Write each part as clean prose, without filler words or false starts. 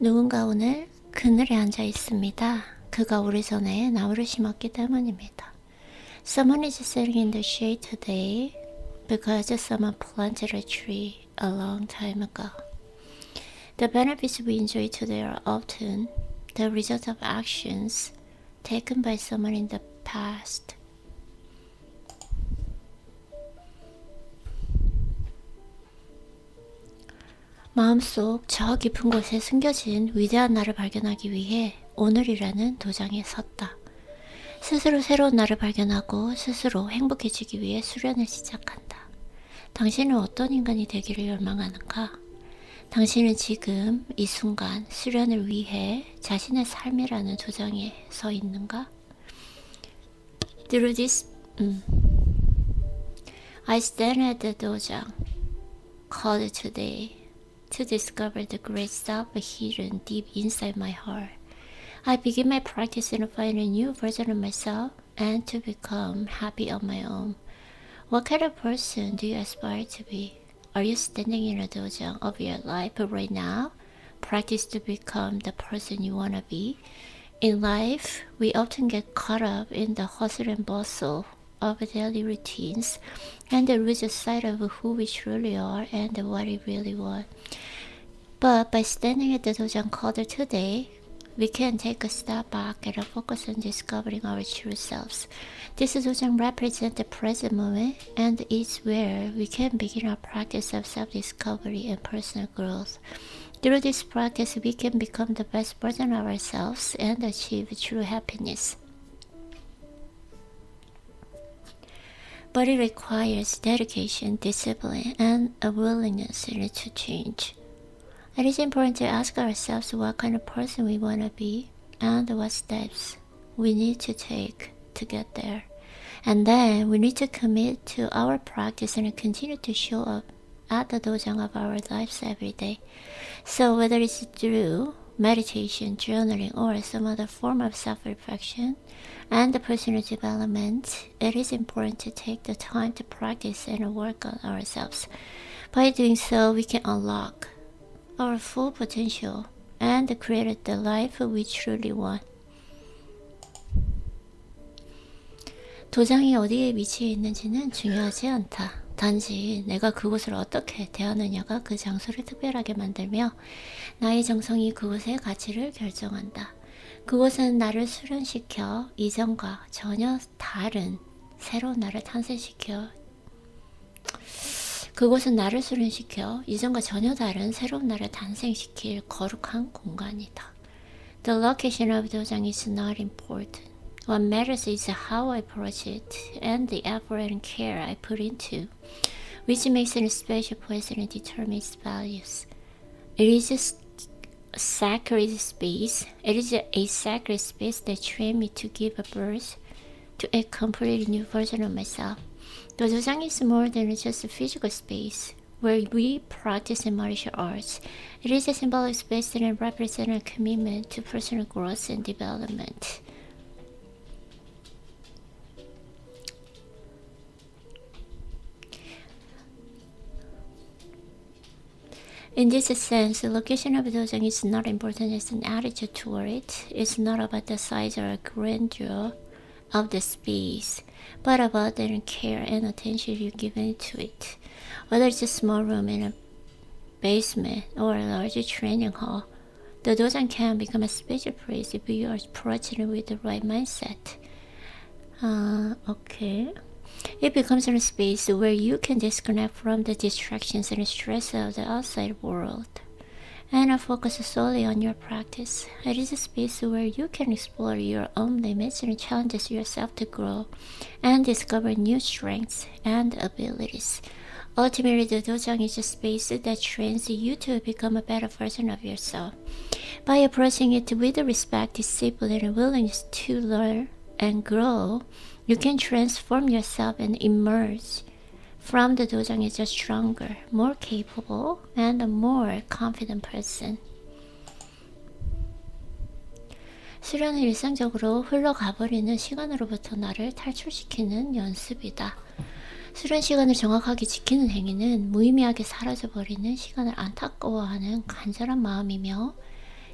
누군가 오늘 그늘에 앉아 있습니다. 그가 오래전에 나무를 심었기 때문입니다. Someone is sitting in the shade today because someone planted a tree a long time ago. The benefits we enjoy today are often the result of actions taken by someone in the past. 마음속 저 깊은 곳에 숨겨진 위대한 나를 발견하기 위해 오늘이라는 도장에 섰다. 스스로 새로운 나를 발견하고 스스로 행복해지기 위해 수련을 시작한다. 당신은 어떤 인간이 되기를 열망하는가? 당신은 지금 이 순간 수련을 위해 자신의 삶이라는 도장에 서 있는가? Through this, I stand at the dojang called today to discover the great self hidden deep inside my heart. I begin my practice and find a new version of myself and to become happy on my own. What kind of person do you aspire to be? Are you standing in a dojang of your life right now? Practice to become the person you want to be. In life, we often get caught up in the hustle and bustle of daily routines and lose sight of who we truly are and what we really want. But by standing at the dojang called today, we can take a step back and focus on discovering our true selves. This dojang represents the present moment and is where we can begin our practice of self-discovery and personal growth. Through this practice, we can become the best version of ourselves and achieve true happiness. But it requires dedication, discipline, and a willingness to change. It is important to ask ourselves what kind of person we want to be and what steps we need to take to get there. And then we need to commit to our practice and continue to show up at the dojang of our lives every day. So whether it's through meditation, journaling, or some other form of self-reflection and personal development, it is important to take the time to practice and work on ourselves. By doing so, we can unlock our full potential and create the life we truly want. 도장이 어디에 위치해 있는지는 중요하지 않다. 단지 내가 그곳을 어떻게 대하느냐가 그 장소를 특별하게 만들며 나의 정성이 그곳의 가치를 결정한다. 그곳은 나를 수련시켜 이전과 전혀 다른 새로운 나를 탄생시켜 그곳은 나를 수련시켜 이전과 전혀 다른 새로운 나를 탄생시킬 거룩한 공간이다. The location of dojang is not important. What matters is how I approach it and the effort and care I put into, which makes it a special place and determines its values. It is a sacred space. It is a sacred space that trained me to give birth to a completely new version of myself. The dojang is more than just a physical space where we practice martial arts. It is a symbolic space that represents a commitment to personal growth and development. In this sense, the location of the dojang is not important as an attitude toward it. It's not about the size or grandeur of the space, but about the care and attention you give into it. Whether it's a small room in a basement or a large training hall, the dojang can become a special place if you are approaching it with the right mindset. Okay. It becomes a space where you can disconnect from the distractions and stress of the outside world and focus solely on your practice. It is a space where you can explore your own limits and challenge yourself to grow and discover new strengths and abilities. Ultimately, the dojang is a space that trains you to become a better version of yourself. By approaching it with respect, discipline, and willingness to learn and grow, you can transform yourself and emerge from the dojang as a stronger, more capable, and a more confident person. 수련은 일상적으로 흘러가버리는 시간으로부터 나를 탈출시키는 연습이다. 수련 시간을 정확하게 지키는 행위는 무의미하게 사라져버리는 시간을 안타까워하는 간절한 마음이며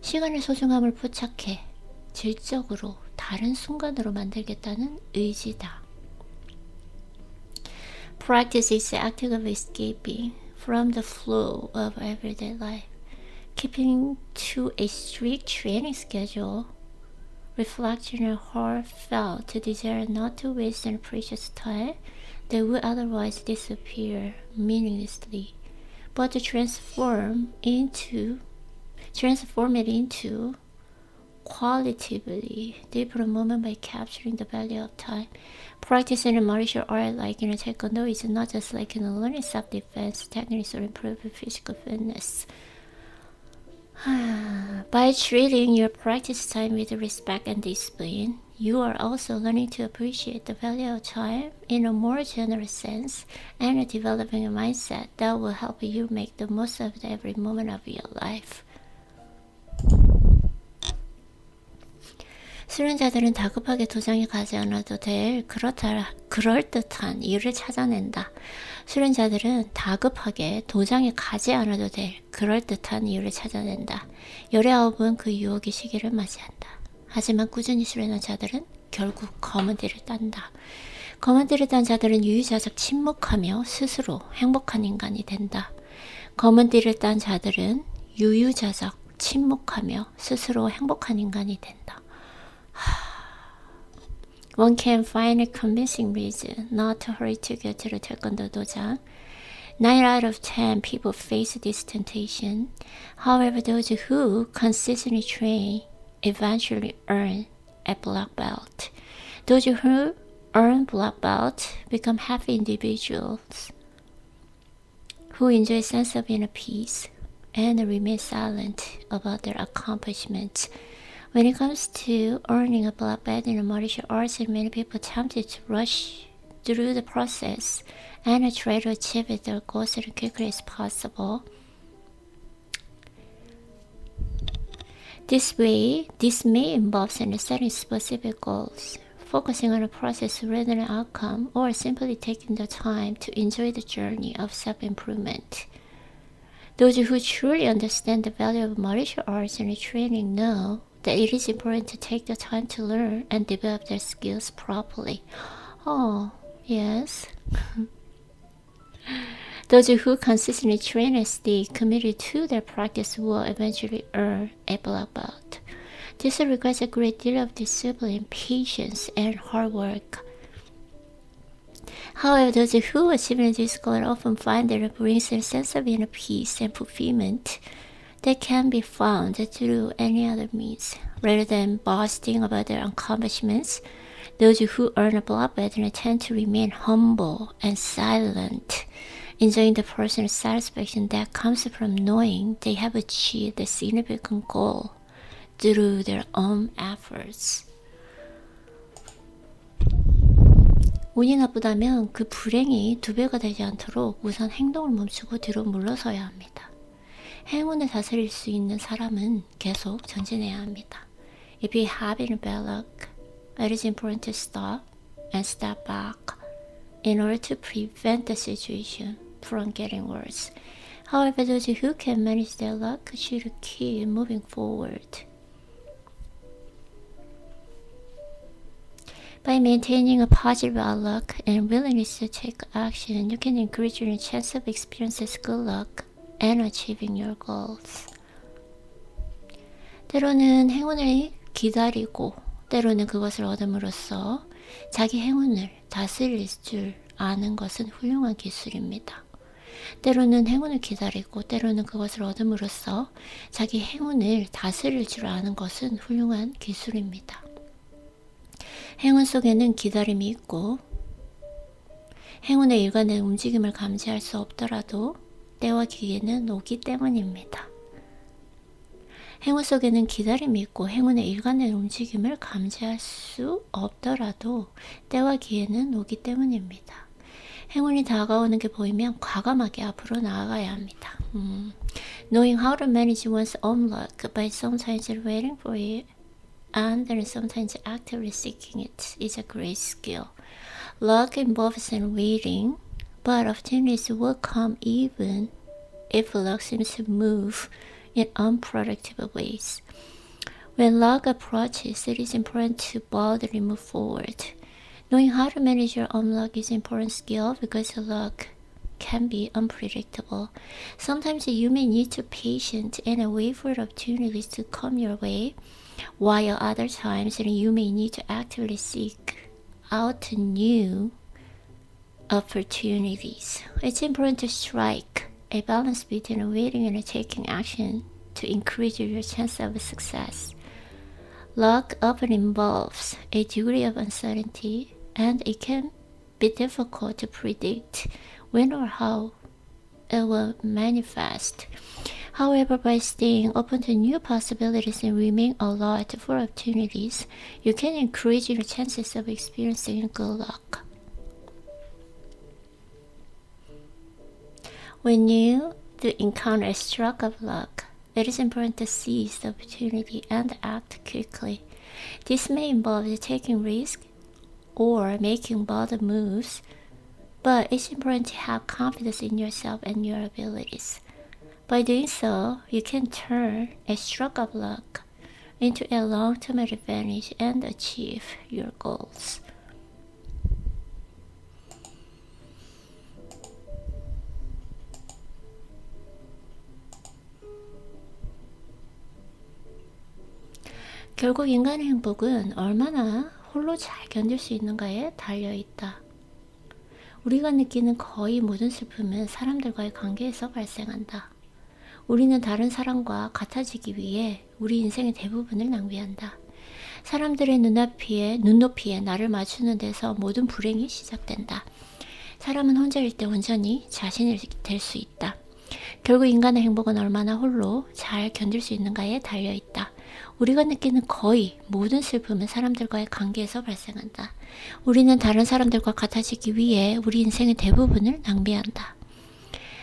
시간의 소중함을 포착해 질적으로 다른 순간으로 만들겠다는 의지다. Practice is the act of escaping from the flow of everyday life, keeping to a strict training schedule, reflecting a heartfelt desire not to waste any precious time that would otherwise disappear meaninglessly, but to transform it into qualitatively deeper moment by capturing the value of time. Practicing a martial art like in a taekwondo is not just like learning self-defense techniques or improving physical fitness. By treating your practice time with respect and discipline, you are also learning to appreciate the value of time in a more generous sense and developing a mindset that will help you make the most of every moment of your life. 수련자들은 다급하게 도장에 가지 않아도 될 그럴듯한 이유를 찾아낸다. 수련자들은 다급하게 도장에 가지 않아도 될 그럴듯한 이유를 찾아낸다. 열의 아홉은 그 유혹의 시기를 맞이한다. 하지만 꾸준히 수련한 자들은 결국 검은 띠를 딴다. 검은 띠를 딴 자들은 유유자적 침묵하며 스스로 행복한 인간이 된다. 검은 띠를 딴 자들은 유유자적 침묵하며 스스로 행복한 인간이 된다. One can find a convincing reason not to hurry to get to the Taekwondo dojo. 9 out of 10 people face this temptation. However, those who consistently train eventually earn a black belt. Those who earn black belt become happy individuals who enjoy a sense of inner peace and remain silent about their accomplishments. When it comes to earning a black belt in martial arts, many people tempted to rush through the process and try to achieve their goals as quickly as possible. This may involve setting specific goals, focusing on a process rather than an outcome, or simply taking the time to enjoy the journey of self-improvement. Those who truly understand the value of martial arts and training know that it is important to take the time to learn and develop their skills properly. Oh, yes. Those who consistently train and stay committed to their practice will eventually earn a black belt. This requires a great deal of discipline, patience, and hard work. However, those who achieve this goal often find that it brings a sense of inner peace and fulfillment that can be found through any other means. Rather than boasting about their accomplishments, those who earn a black belt tend to remain humble and silent, enjoying the personal satisfaction that comes from knowing they have achieved a significant goal through their own efforts. 운이 나쁘다면 그 불행이 2배가 되지 않도록 우선 행동을 멈추고 뒤로 물러서야 합니다. 행운을 다스릴 수 있는 사람은 계속 전진해야 합니다. If you have bad luck, it is important to stop and step back in order to prevent the situation from getting worse. However, those who can manage their luck should keep moving forward. By maintaining a positive outlook and willingness to take action, you can increase your chance of experiencing good luck and achieving your goals. 때로는 행운을 기다리고 때로는 그것을 얻음으로써 자기 행운을 다스릴 줄 아는 것은 훌륭한 기술입니다. 때로는 행운을 기다리고 때로는 그것을 얻음으로써 자기 행운을 다스릴 줄 아는 것은 훌륭한 기술입니다. 행운 속에는 기다림이 있고 행운의 일관된 움직임을 감지할 수 없더라도 때와 기회는 오기 때문입니다. 행운 속에는 기다림이 있고 행운의 일관된 움직임을 감지할 수 없더라도 때와 기회는 오기 때문입니다. 행운이 다가오는 게 보이면 과감하게 앞으로 나아가야 합니다. Knowing how to manage one's own luck by sometimes waiting for it and then sometimes actively seeking it is a great skill. Luck involves waiting, but often it will come even if luck seems to move in unproductive ways. When luck approaches, it is important to boldly move forward. Knowing how to manage your own luck is an important skill because luck can be unpredictable. Sometimes you may need to be patient and wait for opportunities to come your way, while other times you may need to actively seek out new opportunities. It's important to strike a balance between waiting and taking action to increase your chance of success. Luck often involves a degree of uncertainty, and it can be difficult to predict when or how it will manifest. However, by staying open to new possibilities and remaining alert for opportunities, you can increase your chances of experiencing good luck. When you do encounter a stroke of luck, it is important to seize the opportunity and act quickly. This may involve taking risks or making bold moves, but it's important to have confidence in yourself and your abilities. By doing so, you can turn a stroke of luck into a long-term advantage and achieve your goals. 결국 인간의 행복은 얼마나 홀로 잘 견딜 수 있는가에 달려있다. 우리가 느끼는 거의 모든 슬픔은 사람들과의 관계에서 발생한다. 우리는 다른 사람과 같아지기 위해 우리 인생의 대부분을 낭비한다. 사람들의 눈높이에 나를 맞추는 데서 모든 불행이 시작된다. 사람은 혼자일 때 온전히 자신이 될 수 있다. 결국 인간의 행복은 얼마나 홀로 잘 견딜 수 있는가에 달려있다. 우리가 느끼는 거의 모든 슬픔은 사람들과의 관계에서 발생한다. 우리는 다른 사람들과 같아지기 위해 우리 인생의 대부분을 낭비한다.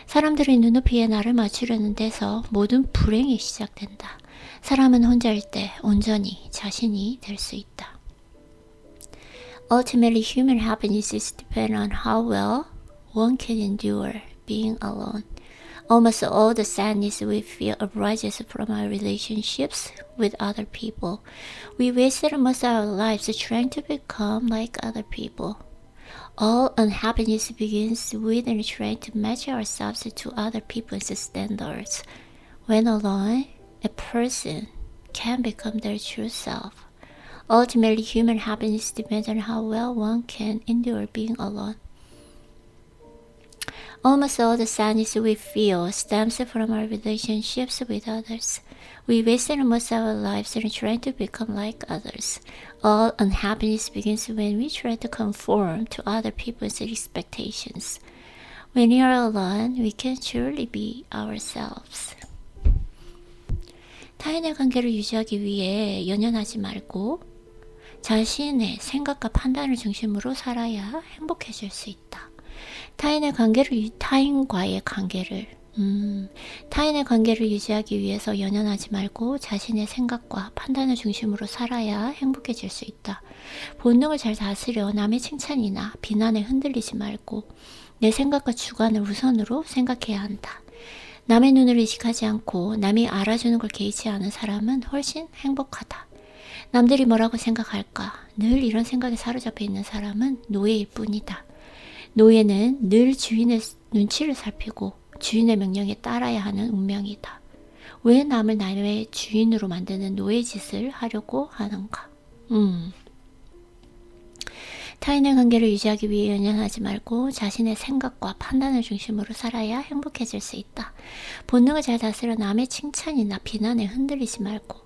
사람들의 눈높이에 나를 맞추려는 데서 모든 불행이 시작된다. 사람은 혼자일 때 온전히 자신이 될 수 있다. Ultimately, human happiness is dependent on how well one can endure being alone. Almost all the sadness we feel arises from our relationships with other people. We wasted most of our lives trying to become like other people. All unhappiness begins with trying to match ourselves to other people's standards. When alone, a person can become their true self. Ultimately, human happiness depends on how well one can endure being alone. Almost all the sadness we feel stems from our relationships with others. We wasted most of our lives trying to become like others. All unhappiness begins when we try to conform to other people's expectations. When we are alone, we can truly be ourselves. 타인의 관계를 유지하기 위해 연연하지 말고 자신의 생각과 판단을 중심으로 살아야 행복해질 수 있다. 타인과의 관계를 유지하기 위해서 연연하지 말고 자신의 생각과 판단을 중심으로 살아야 행복해질 수 있다. 본능을 잘 다스려 남의 칭찬이나 비난에 흔들리지 말고 내 생각과 주관을 우선으로 생각해야 한다. 남의 눈을 의식하지 않고 남이 알아주는 걸 개의치 않은 사람은 훨씬 행복하다. 남들이 뭐라고 생각할까? 늘 이런 생각에 사로잡혀 있는 사람은 노예일 뿐이다. 노예는 늘 주인의 눈치를 살피고 주인의 명령에 따라야 하는 운명이다. 왜 남을 남의 주인으로 만드는 노예 짓을 하려고 하는가? 타인의 관계를 유지하기 위해 연연하지 말고 자신의 생각과 판단을 중심으로 살아야 행복해질 수 있다. 본능을 잘 다스려 남의 칭찬이나 비난에 흔들리지 말고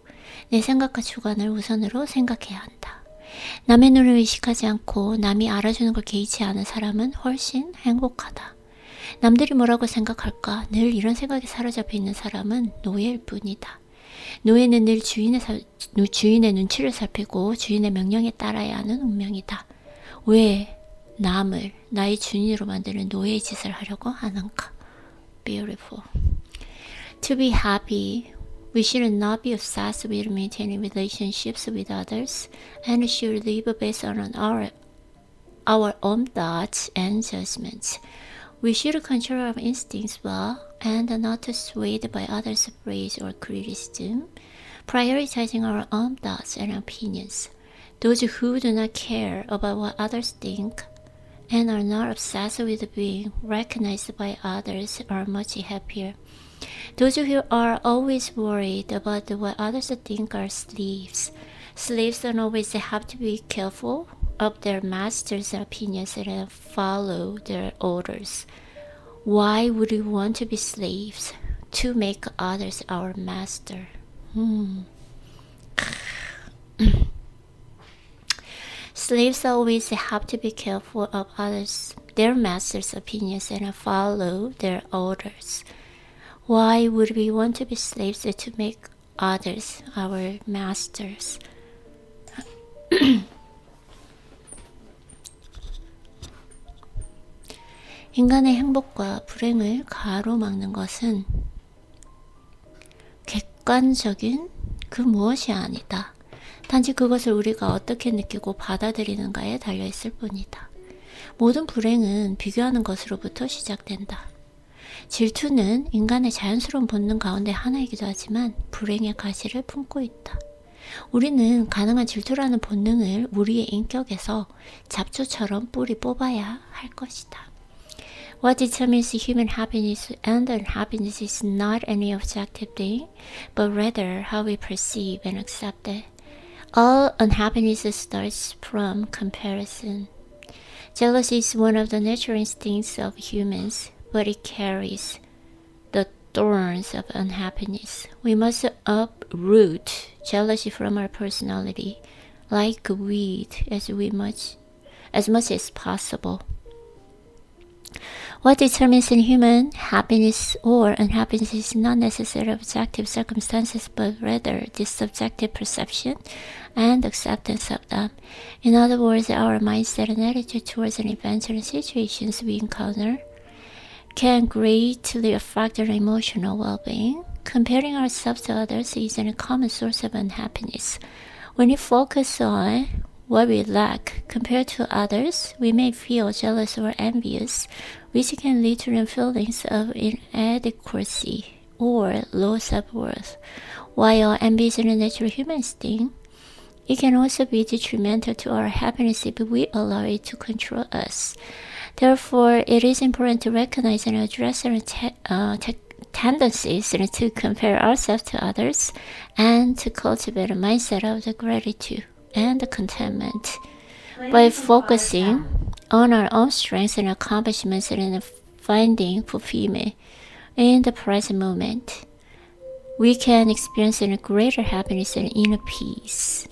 내 생각과 주관을 우선으로 생각해야 한다. 남의 눈을 의식하지 않고 남이 알아주는 걸 개의치 않은 사람은 훨씬 행복하다. 남들이 뭐라고 생각할까? 늘 이런 생각에 사로잡혀 있는 사람은 노예일 뿐이다. 노예는 늘 주인의 눈치를 살피고 주인의 명령에 따라야 하는 운명이다. 왜 남을 나의 주인으로 만드는 노예의 짓을 하려고 하는가? Beautiful. To be happy, we should not be obsessed with maintaining relationships with others and should live based on our own thoughts and judgments. We should control our instincts well and not to swayed by others' praise or criticism, prioritizing our own thoughts and opinions. Those who do not care about what others think and are not obsessed with being recognized by others are much happier. Those who are always worried about what others think are slaves. Slaves don't always have to be careful of their masters' opinions and follow their orders. Why would we want to be slaves? To make others our master. Slaves always have to be careful of others, their masters' opinions and follow their orders. Why would we want to be slaves to make others our masters? 인간의 행복과 불행을 가로막는 것은 객관적인 그 무엇이 아니다. 단지 그것을 우리가 어떻게 느끼고 받아들이는가에 달려있을 뿐이다. 모든 불행은 비교하는 것으로부터 시작된다. 질투는 인간의 자연스러운 본능 가운데 하나이기도 하지만 불행의 가시를 품고 있다. 우리는 가능한 질투라는 본능을 우리의 인격에서 잡초처럼 뿌리 뽑아야 할 것이다. What determines human happiness and unhappiness is not any objective thing, but rather how we perceive and accept it. All unhappiness starts from comparison. Jealousy is one of the natural instincts of humans, but it carries the thorns of unhappiness. We must uproot jealousy from our personality, like a weed, as much as possible. What determines human happiness or unhappiness is not necessarily objective circumstances, but rather the subjective perception and acceptance of them. In other words, our mindset and attitude towards an event or situations we encounter can greatly affect our emotional well-being. Comparing ourselves to others is a common source of unhappiness. When we focus on what we lack compared to others, we may feel jealous or envious, which can lead to feelings of inadequacy or low self-worth. While envy is a natural human instinct, it can also be detrimental to our happiness if we allow it to control us. Therefore, it is important to recognize and address our tendencies to compare ourselves to others and to cultivate a mindset of gratitude and contentment. By focusing on our own strengths and accomplishments and finding fulfillment in the present moment, we can experience a greater happiness and inner peace.